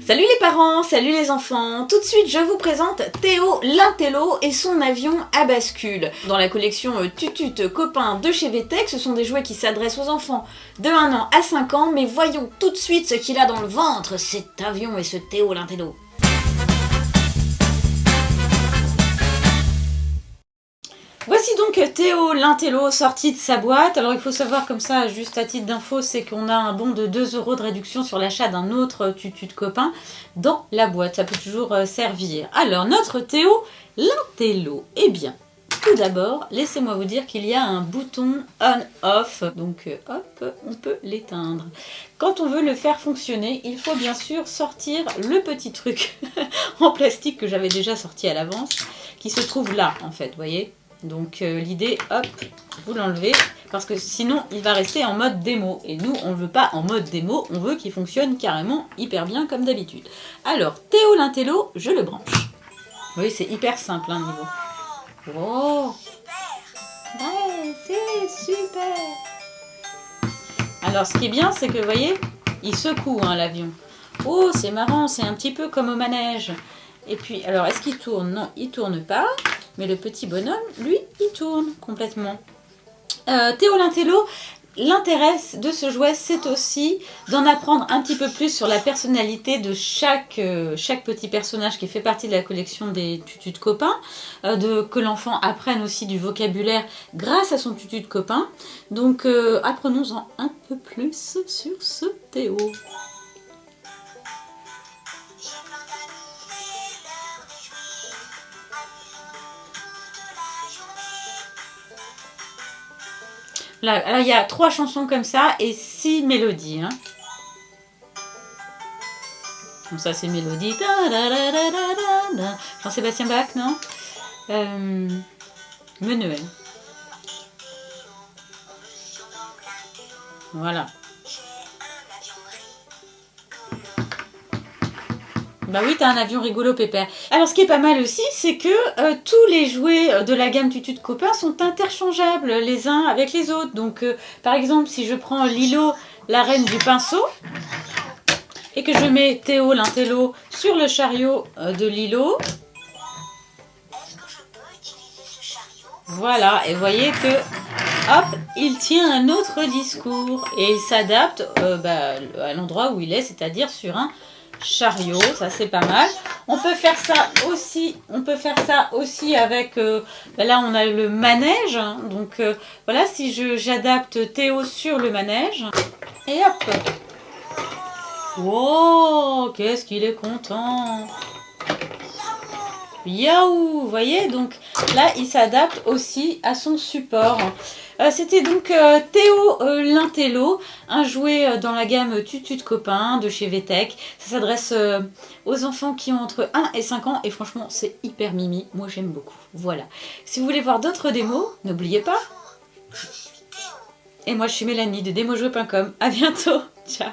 Salut les parents, salut les enfants. Tout de suite, je vous présente Théo l'Intello et son avion à bascule. Dans la collection Tutut Copain de chez VTech, ce sont des jouets qui s'adressent aux enfants de 1 an à 5 ans, mais voyons tout de suite ce qu'il a dans le ventre, cet avion et ce Théo l'Intello. Voici donc Théo l'Intello sorti de sa boîte. Alors il faut savoir comme ça, juste à titre d'info, c'est qu'on a un bon de 2 € de réduction sur l'achat d'un autre Tutut Copain dans la boîte. Ça peut toujours servir. Alors notre Théo l'Intello, eh bien, tout d'abord, laissez-moi vous dire qu'il y a un bouton on-off. Donc hop, on peut l'éteindre. Quand on veut le faire fonctionner, il faut bien sûr sortir le petit truc en plastique que j'avais déjà sorti à l'avance, qui se trouve là en fait, vous voyez. Donc l'idée, hop, vous l'enlevez, parce que sinon il va rester en mode démo. Et nous, on ne veut pas en mode démo, on veut qu'il fonctionne carrément hyper bien comme d'habitude. Alors, Théo l'Intello, je le branche. Vous voyez, c'est hyper simple, hein, niveau. Oh, ouais, c'est super. Alors, ce qui est bien, c'est que, vous voyez, il secoue hein, l'avion. Oh, c'est marrant, c'est un petit peu comme au manège. Et puis, alors, est-ce qu'il tourne? Non, il tourne pas. Mais le petit bonhomme, lui, il tourne complètement. Théo l'Intello, l'intérêt de ce jouet, c'est aussi d'en apprendre un petit peu plus sur la personnalité de chaque petit personnage qui fait partie de la collection des Tutut Copains, que l'enfant apprenne aussi du vocabulaire grâce à son Tutut Copain. Donc, apprenons-en un peu plus sur ce Théo. Là, il y a 3 chansons comme ça et 6 mélodies. Hein. Donc ça, c'est mélodie. Jean-Sébastien Bach, non Menuel. Voilà. Bah oui, t'as un avion rigolo pépère. Alors ce qui est pas mal aussi, c'est que tous les jouets de la gamme Tutut Copain sont interchangeables les uns avec les autres. Donc par exemple, si je prends Lilo, la reine du pinceau, et que je mets Théo l'Intello sur le chariot de Lilo, voilà, et vous voyez que hop, il tient un autre discours et il s'adapte à l'endroit où il est, c'est-à-dire sur un chariot. Ça c'est pas mal. On peut faire ça aussi avec là on a le manège, hein. Donc voilà, si j'adapte Théo sur le manège et hop, wow, qu'est-ce qu'il est content. Yaou, vous voyez, donc là il s'adapte aussi à son support. C'était donc Théo l'Intello, un jouet dans la gamme Tutut Copain de chez VTech. Ça s'adresse aux enfants qui ont entre 1 et 5 ans et franchement c'est hyper mimi, moi j'aime beaucoup. Voilà, si vous voulez voir d'autres démos, n'oubliez pas. Et moi je suis Mélanie de demojouet.com, à bientôt, ciao.